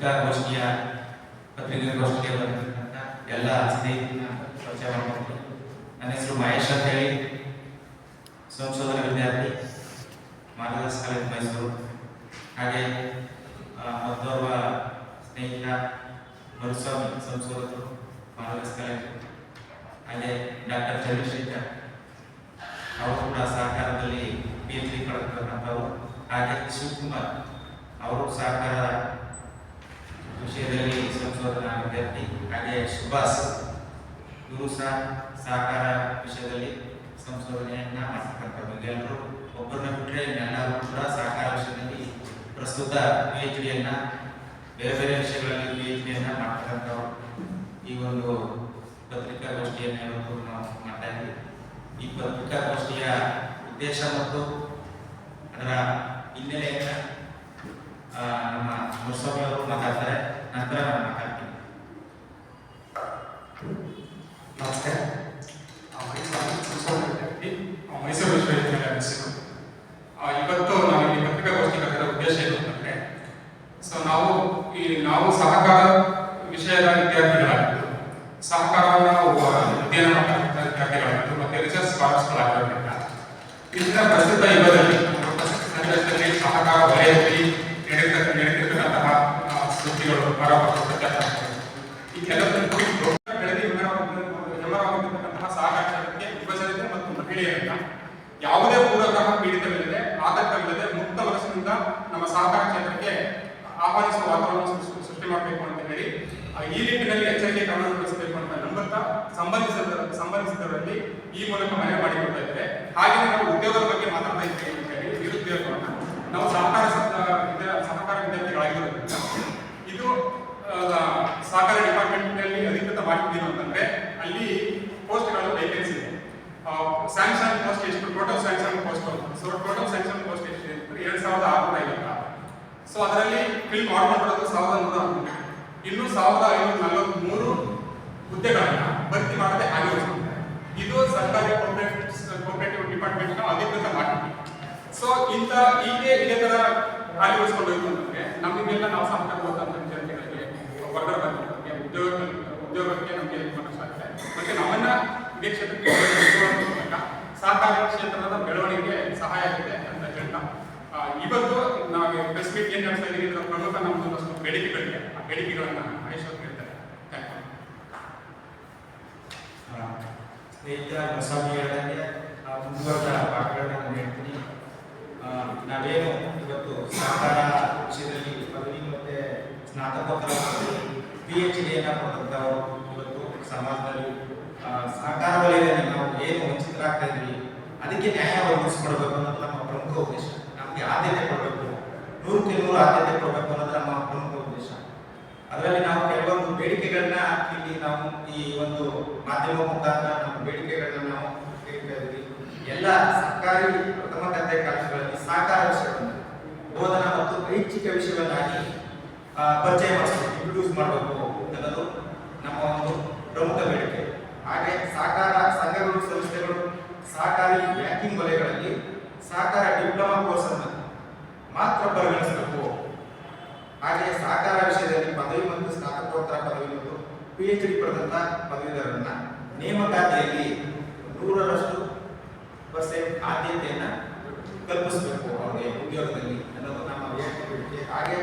ಪತ್ರಿಕಾಗೋಷ್ಠಿಯ ಪತ್ರಿಕಾಗೋಷ್ಠಿಗೆ ಬಂದಿರತಕ್ಕಂಥ ಎಲ್ಲ ಸ್ನೇಹಿತರನ್ನ ಪರಿಚಯ ಮಾಡ್ಕೊಳ್ತೀನಿ. ನನ್ನ ಹೆಸರು ಮಹೇಶ್ ಅಂತ ಹೇಳಿ, ಸಂಶೋಧನಾ ವಿದ್ಯಾರ್ಥಿ, ಮಾನದಾಸ್ ಕಾಲೇಜ್ ಮೈಸೂರು. ಹಾಗೆ ಮತ್ತೋರ್ವ ಸ್ನೇಹಿತ ಮರುಸ್ವಾಮಿ, ಸಂಶೋಧಕರು, ಮಾನದಾಸ್ ಕಾಲೇಜ್. ಹಾಗೆ ಡಾಕ್ಟರ್ ಚಂದ್ರಶೇಖರ್, ಅವರು ಕೂಡ ಸಹಕಾರದಲ್ಲಿ PhD ಪಡೆದಿರ್ತಕ್ಕಂಥವ್ರು. ಹಾಗೆ ಶಿವಕುಮಾರ್, ಅವರು ಸಹಕಾರ ವಿಷಯದಲ್ಲಿ ಸಂಶೋಧನಾ ವಿದ್ಯಾರ್ಥಿ. ಹಾಗೆ ಸುಭಾಷ್, ಇವರು ಸಹ ಸಹಕಾರ ವಿಷಯದಲ್ಲಿ ಸಂಶೋಧನೆಯನ್ನ ಮಾಡ್ತಕ್ಕಂಥವ್ರು. ಎಲ್ಲರೂ ಒಬ್ಬರನ್ನ ಬಿಟ್ಟರೆ ಎಲ್ಲರೂ ಕೂಡ ಸಹಕಾರ ವಿಷಯದಲ್ಲಿ ಪ್ರಸ್ತುತ PhD ಬೇರೆ ಬೇರೆ ವಿಷಯಗಳಲ್ಲಿ PhD ಮಾಡ್ತಕ್ಕಂಥವ್ರು. ಈ ಒಂದು ಪತ್ರಿಕಾಗೋಷ್ಠಿಯನ್ನು ಇವತ್ತು ನಾವು ಮಾಡ್ತಾ ಇದ್ದೀವಿ. ಈ ಪತ್ರಿಕಾಗೋಷ್ಠಿಯ ಉದ್ದೇಶ ಮತ್ತು ಅದರ ಹಿನ್ನೆಲೆಯನ್ನು ನಮ್ಮ ಮುರ್ಸ್ವಾಮಿ ಅವರು ಮಾತಾಡ್ತಾರೆ, ನಂತರ ನಾನು ಮಾತಾಡ್ತೀನಿ. ನಮಸ್ತೆ. ಮೈಸೂರು ವಿಶ್ವವಿದ್ಯಾಲಯ ಮೈಸೂರು. ಇವತ್ತು ನಾವು ಈ ಪತ್ರಿಕಾಗೋಷ್ಠಿ ಕರೆದ ಉದ್ದೇಶ ಏನು ಅಂತಂದ್ರೆ, ನಾವು ಸಹಕಾರ ವಿಷಯದ ವಿದ್ಯಾರ್ಥಿಗಳಾಗಿದ್ದು, ಸಹಕಾರವನ್ನು ಅಧ್ಯಯನ ಮಾಡತಕ್ಕಂಥ ವಿದ್ಯಾರ್ಥಿಗಳಾಗಿದ್ದು ಮತ್ತೆ ರಿಸರ್ಚ್ ಸ್ಕಾಲರ್ಸ್ಗಳಾಗಿರೋದ್ರಿಂದ ಇಂದಿನ ಪ್ರಸ್ತುತ ಯುಗದಲ್ಲಿ ಸಂದರ್ಭದಲ್ಲಿ ಸಹಕಾರ ವಲಯದಲ್ಲಿ ನಡೆದಿರ್ತಕ್ಕಂತಹ ಸುದ್ದಿಗಳು, ಆರೋಪಗಳು, ಪ್ರತ್ಯಾರೋಪಗಳು ಈ ಕೆಲವೊಂದು ಕುರಿತು ಬೆಳೆದು ಹೆಮ್ಮರವಾಗಿರ್ತಕ್ಕಂತಹ ಸಹಕಾರ ಕ್ಷೇತ್ರಕ್ಕೆ ಯುವಜನತೆ ಮತ್ತು ಮಹಿಳೆಯರನ್ನ ಯಾವುದೇ ಪೂರ್ವಗ್ರಹ ಪೀಡಿತವಿಲ್ಲದೆ, ಆತಂಕವಿಲ್ಲದೆ, ಮುಕ್ತ ಮನಸ್ಸಿನಿಂದ ನಮ್ಮ ಸಹಕಾರ ಕ್ಷೇತ್ರಕ್ಕೆ ಆಹ್ವಾನಿಸುವ ವಾತಾವರಣ ಸೃಷ್ಟಿ ಮಾಡಬೇಕು ಅಂತ ಹೇಳಿ ಈ ನಿಟ್ಟಿನಲ್ಲಿ ಎಚ್ಚರಿಕೆ ಕ್ರಮ ವಹಿಸಬೇಕು ಅಂತ ನಂಬುತ್ತಾ ಸಂಬಂಧಿಸಿದವರಲ್ಲಿ ಈ ಮೂಲಕ ಮನವಿ ಮಾಡಿಕೊಳ್ತಾ ಇದ್ದೇವೆ. ಹಾಗೆ ನಾವು ಉದ್ಯೋಗದ ಬಗ್ಗೆ ಮಾತಾಡ್ತಾ ಇದ್ದೇವೆ ಅಂತ ಹೇಳಿ ನಿರುದ್ಯೋಗವನ್ನ ನಾವು ಸಹಕಾರ ವಿದ್ಯಾರ್ಥಿಗಳಾಗಿರೋದ್ರಿಂದ ಇದು ಸಹಕಾರ ಡಿಪಾರ್ಟ್ಮೆಂಟ್ ನಲ್ಲಿ ಅಧಿಕೃತ ಮಾಹಿತಿ ಅಂತಂದ್ರೆ ಅಲ್ಲಿ ಪೋಸ್ಟ್ಗಳು ವೇಕೆನ್ಸಿ ಇದೆ. ಸ್ಯಾಂಕ್ಷನ್ ಪೋಸ್ಟ್ ಎಷ್ಟು, ಟೋಟಲ್ ಸ್ಯಾಂಕ್ಷನ್ ಪೋಸ್ಟ್ ಎಷ್ಟು 2650. ಸೊ ಅದರಲ್ಲಿ ಫಿಲ್ ಮಾಡ್ಕೊಂಡಿರೋದು 1100. ಇನ್ನು 1543 ಹುದ್ದೆಗಳನ್ನ ಭರ್ತಿ ಮಾಡದೆ ಹಾಗೆ ಉಳಿಸಿದ್ದಾರೆ. ಇದು ಸರ್ಕಾರಿ ಕೋಆಪರೇಟಿವ್ ಡಿಪಾರ್ಟ್ಮೆಂಟ್ ಅಧಿಕೃತ ಮಾಹಿತಿ. ಸೊ ಇದೇ ತರ ಖಾಲಿ ಉಳಿಸ್ಕೊಂಡು ಹೋಯ್ತು ಅಂತಂದ್ರೆ ನಮಗೆಲ್ಲ ನಾವು ಸಹಕಾರ ವಿದ್ಯಾರ್ಥಿಗಳಿಗೆ ವರ್ಗ ಬಂದಿರೋರಿಗೆ ಉದ್ಯೋಗಕ್ಕೆ ನಮಗೆ ಸಾಧ್ಯ. ಮತ್ತೆ ನಮ್ಮನ್ನ ಇದೇ ಕ್ಷೇತ್ರಕ್ಕೆ ಸಹಕಾರ ಕ್ಷೇತ್ರದ ಬೆಳವಣಿಗೆ ಸಹಾಯ ಆಗಿದೆ ಅಂತ ಹೇಳ್ತಾ ಇವತ್ತು ನಾವು ಪ್ರೆಸ್ ಮೀಟ್ ಏನ್ ನಡೆಸ್ತಾ ಇದೀವಿ ಇದರ ಪ್ರಮುಖ ನಮ್ಮದೊಂದಷ್ಟು ಬೇಡಿಕೆಗಳಿವೆ. ಆ ಬೇಡಿಕೆಗಳನ್ನ ಮಹೇಶ್ ಅವರು ಹೇಳ್ತಾರೆ. ಸ್ನೇಹಿತ ಮರುಸ್ವಾಮಿ ಹೇಳಿದಂಗೆ ಮುಂದುವರೆದ ಪಾಠಗಳನ್ನ ನಾನು ಹೇಳ್ತೀನಿ. ನಾವೇನು ಇವತ್ತು ಸಹಕಾರ ವಿಷಯದಲ್ಲಿ ಪದವಿ ಮತ್ತೆ ಸ್ನಾತಕೋತ್ತರ PhD ಪಡೆದಂಥವರು ಇವತ್ತು ಸಮಾಜದಲ್ಲಿ ಸಹಕಾರ ವಲಯದಲ್ಲಿ ನಾವು ಏನು ವಂಚಿತರಾಗ್ತಾ ಇದ್ವಿ ಅದಕ್ಕೆ ನ್ಯಾಯ ಒದಗಿಸಿಕೊಡ್ಬೇಕು ಅನ್ನೋದು ನಮ್ಮ ಪ್ರಮುಖ ಉದ್ದೇಶ. ನಮಗೆ ಆದ್ಯತೆ ಕೊಡಬೇಕು, 100ಕ್ಕೆ 100 ಆದ್ಯತೆ ಕೊಡಬೇಕು ಅನ್ನೋದು ನಮ್ಮ ಪ್ರಮುಖ ಉದ್ದೇಶ. ಅದರಲ್ಲಿ ನಾವು ಕೆಲವೊಂದು ಬೇಡಿಕೆಗಳನ್ನ ಇಲ್ಲಿ ನಾವು ಈ ಒಂದು ಮಾಧ್ಯಮ ಮುಖಾಂತರ ನಮ್ಮ ಬೇಡಿಕೆಗಳನ್ನ ನಾವು ಕೇಳ್ತಾ ಇದ್ವಿ. ಎಲ್ಲ ಸರ್ಕಾರಿ ಪ್ರಥಮ ದರ್ಜೆ ಕಾಲೇಜುಗಳಲ್ಲಿ ಸಹಕಾರ ವಿಷಯವನ್ನು ಬೋಧನಾ ಮತ್ತು ಐಚ್ಛಿಕ ವಿಷಯವನ್ನಾಗಿ ಪರಿಚಯ ಮಾಡಿಸಬೇಕು, ಇಂಟ್ರೊಡ್ಯೂಸ್ ಮಾಡಬೇಕು ಅನ್ನೋದು ನಮ್ಮ ಒಂದು ಪ್ರಮುಖ ಬೇಡಿಕೆ. ಹಾಗೆ ಸಹಕಾರ ಸಂಘಗಳು, ಸಂಸ್ಥೆಗಳು ಸಹಕಾರಿ ಬ್ಯಾಂಕಿಂಗ್ ವಲಯಗಳಲ್ಲಿ ಸಹಕಾರ ಡಿಪ್ಲೊಮಾ ಕೋರ್ಸ್ ಅನ್ನು ಮಾತ್ರ ಪರಿಗಣಿಸಬೇಕು. ಹಾಗೆ ಸಹಕಾರ ವಿಷಯದಲ್ಲಿ ಪದವಿ ಮತ್ತು ಸ್ನಾತಕೋತ್ತರ ಪದವಿ ಮತ್ತು PhD ಪಡೆದಂತ ಪದವೀಧರರನ್ನ ನೇಮಕಾತಿಯಲ್ಲಿ 100% ಆದ್ಯತೆಯನ್ನ ಕಲ್ಪಿಸಬೇಕು ಅವರಿಗೆ ಉದ್ಯೋಗದಲ್ಲಿ ಅನ್ನೋದು ನಮ್ಮ ಬೇಡಿಕೆ. ಹಾಗೆ